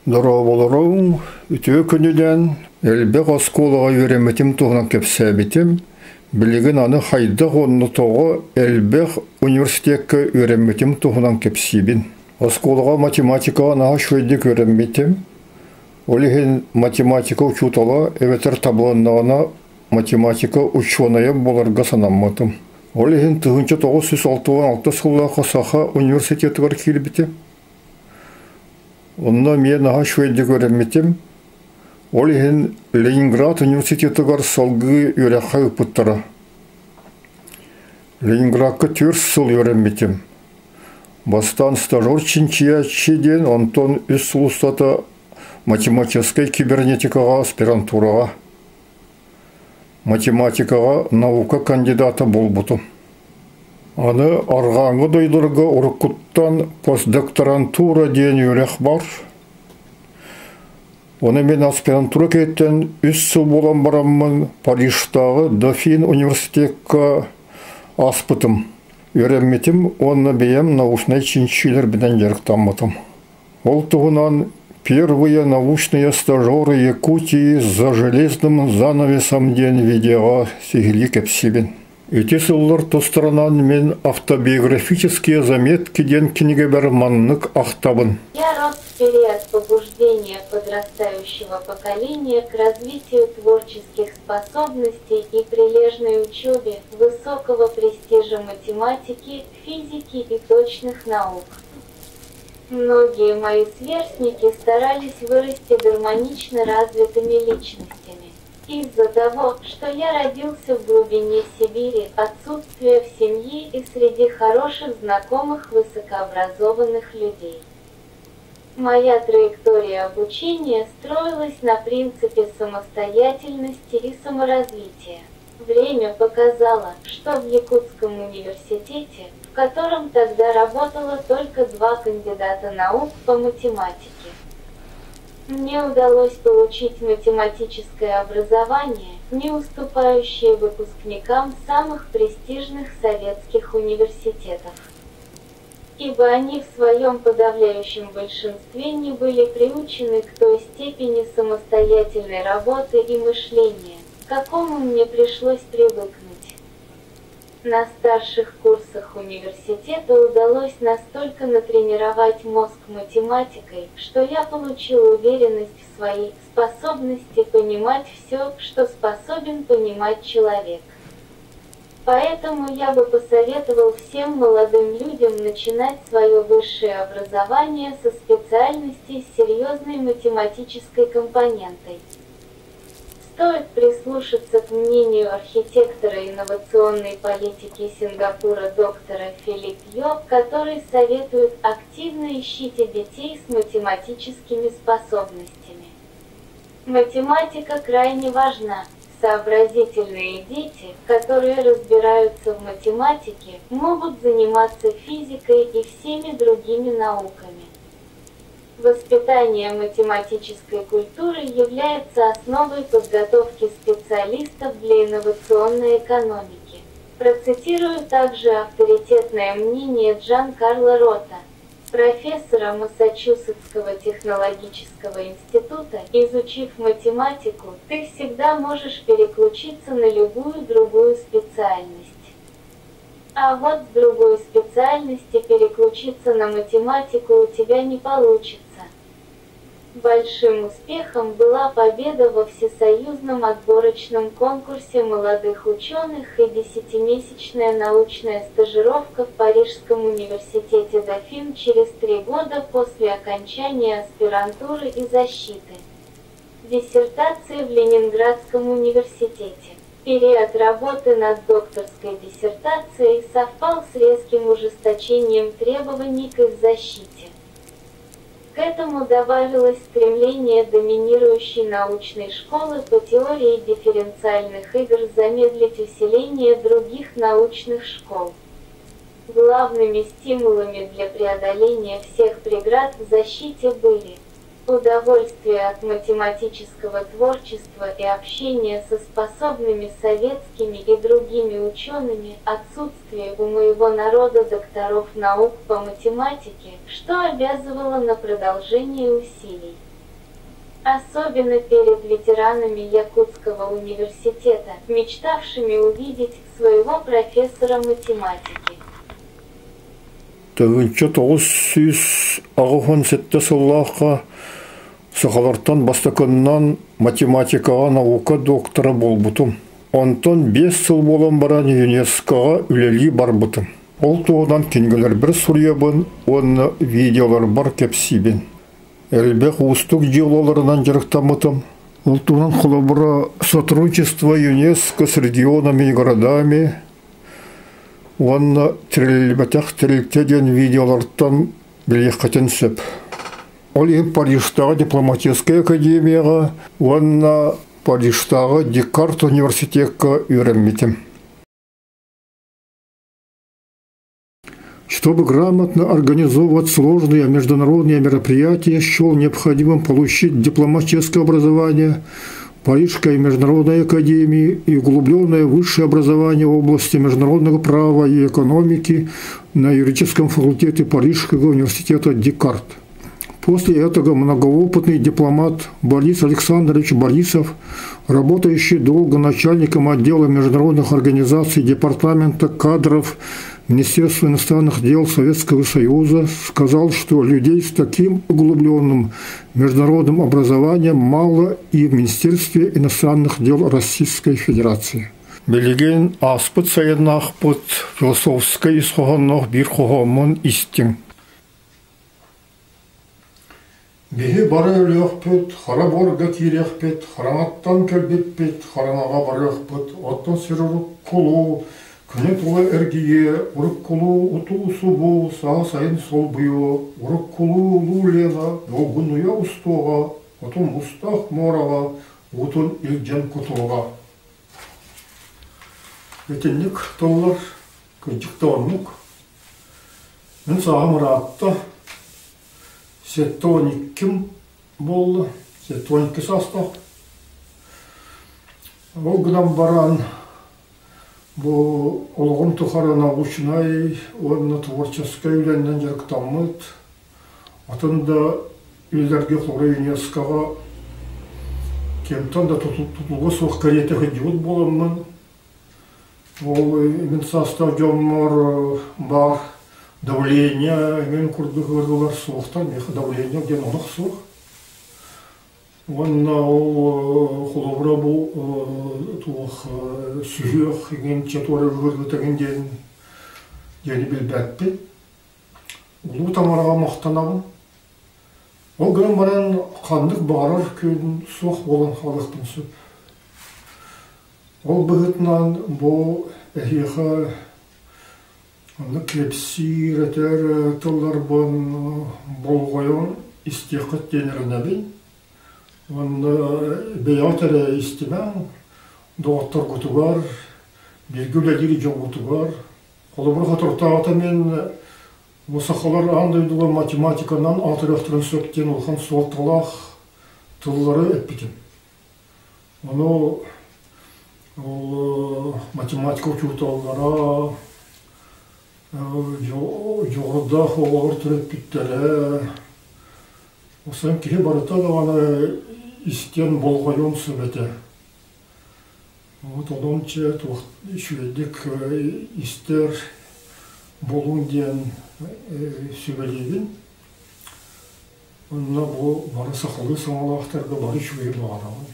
Дораболорун үтө күнүден элбек осколага үйренметим тугунан кепсәбитим. Билеген аны хайда гонну того элбек университетке үйренметим тугунан кепсибин. Осколага математикага наха шойдик үйренметим. Олихин математика учутала эветер таблоннагана математика ученая боларга санамматым. Олихин 1966 сыллака саха университетыгар килбитим. Онна мен наха шойдик үйренметим. Олихин Ленинград университетыгар салгы үйрәхә үпіттара. Ленинградка 4 сыл үйренметим. Бастан стажер чинчия чиден Антон Исулустата математической кибернетикага аспирантурага. Математикага наука кандидата болбутум. Аны аргаңы дойдырга уркуттан постдокторантура ден үйрәх бар. Оны мен аспирантура кеттен 3 сыл болан бараммын Парижтағы Дофин университетка аспытым. Үйренметим, оны бейем научный чинчилер біден жарықтамытым. Ол туғынан первые научные стажеры Якутии за железным занавесом ден видеоға сигили кепсибин. Эти сыллар тостранан мен автобиографические заметки ден книге бір маннык ахтабын. Я рос в период побуждения подрастающего поколения к развитию творческих способностей и прилежной учебе высокого престижа математики, физики и точных наук. Многие мои сверстники старались вырасти гармонично развитыми личностями. Из-за того, что я родился в глубине Сибири, отсутствие в семье и среди хороших знакомых высокообразованных людей. Моя траектория обучения строилась на принципе самостоятельности и саморазвития. Время показало, что в Якутском университете, в котором тогда работало только 2 кандидата наук по математике, мне удалось получить математическое образование, не уступающее выпускникам самых престижных советских университетов. Ибо они в своем подавляющем большинстве не были приучены к той степени самостоятельной работы и мышления, к какому мне пришлось привыкнуть. На старших курсах университета удалось настолько натренировать мозг математикой, что я получил уверенность в своей способности понимать все, что способен понимать человек. Поэтому я бы посоветовал всем молодым людям начинать свое высшее образование со специальностей с серьезной математической компонентой. Стоит прислушаться к мнению архитектора инновационной политики Сингапура доктора Филипп Йо, который советует активно ищите детей с математическими способностями. Математика крайне важна. Сообразительные дети, которые разбираются в математике, могут заниматься физикой и всеми другими науками. Воспитание математической культуры является основой подготовки специалистов для инновационной экономики. Процитирую также авторитетное мнение Джан-Карла Рота, профессора Массачусетского технологического института. Изучив математику, ты всегда можешь переключиться на любую другую специальность. А вот с другой специальности переключиться на математику у тебя не получится. Большим успехом была победа во всесоюзном отборочном конкурсе молодых ученых и 10-месячная научная стажировка в Парижском университете Дофин через 3 года после окончания аспирантуры и защиты диссертации в Ленинградском университете. Период работы над докторской диссертацией совпал с резким ужесточением требований к их защите. К этому добавилось стремление доминирующей научной школы по теории дифференциальных игр замедлить усиление других научных школ. Главными стимулами для преодоления всех преград в защите были удовольствие от математического творчества и общения со способными советскими и другими учеными, отсутствие у моего народа докторов наук по математике, что обязывало на продолжение усилий. Особенно перед ветеранами Якутского университета, мечтавшими увидеть своего профессора математики. Төгінші 997 сыллаққа сақалартан бастаконнан математикаға наука доктора болбутым. Онтон 5 сыл болан баран ЮНЕСКОға үлели барбытым. Ол туғынан кенгелер бір сұриябын, оны видеолар бар кепсибен. Әлбек устук жиололарынан жарықтамытым. Ол туғынан қолабыра сотрудничество ЮНЕСКО с регионами и городами. Оны тіріліктеден видеолардан білеқетін сөп. Ол ең Парижтағы дипломатическая академияға, оны Парижтағы Декарт университетка үйренметім. Чтобы грамотно организовывать сложные международные мероприятия, счел необходимым получить дипломатическое образование Парижской международной академии и углубленное высшее образование в области международного права и экономики на юридическом факультете Парижского университета Декарт. После этого многоопытный дипломат Борис Александрович Борисов, работающий долго начальником отдела международных организаций Департамента кадров Министерства иностранных дел Советского Союза, сказал, что людей с таким углубленным международным образованием мало и в Министерстве иностранных дел Российской Федерации. Билеген аспыт сайынақ бұд философской исхоғаннақ бір қоғамын истин. Беге бары өліғ пөт, қара борға кереғ пөт, қараңаттан көлбет пөт, қараңаға барық пөт, оттан сырырық құлу, күні тұлы әргие, ұрық құлу, ұту сұбу, саға сайын сол бұйы, ұрық құлу лулена, доғын ұя ұстуға, отын ұстақ мораға, отын илджен құтылға. Өтіннік тұллар, күнчікті онмық. Мен саға мұратты, 12 болды, 12 састық. Ол күнен баран, бұл олғын тұқары научнай, оны творческай үйленнен жарықтамыд. Атында үйлерге қоры ЮНЕСКОға кемтан да тұтылғы соқ кареті ғыдиот боламын. Ол мен састав жомар бар. Давление, мен курдық өрділер соқтан, меқі давление ден ұнық соқ. Онна ол қолыбыра бұл туық сүйек, еген четуары өрдітеген дені білбәтпен. Ұлы тамараға мақтанамын. Ол күн баран қандық бағарар күйін соқ болан халықтың сөп. Ол бұғытынан бұл әйеға клепси ретер тыллар бон болғойон истеқыт денеріне бен. Беятері истемен, доғаттар ғытуғар, белгілі жон ғытуғар. Қолыбыр ғытыртағыта мен мұсақалар андайдығы математиканан атырықтырын сөптен олған солталақ тыллары әппекен. Оны математика учуталлара, жоғырда қолағыр түріп біттері. Осыған кеге барыта дағаны істен болғайын сөбеті. Одан че шүредік істер болуын ден сөбелеген. Онына бұл бары сақылы саңалақтарға бары шүрегі бағанауын.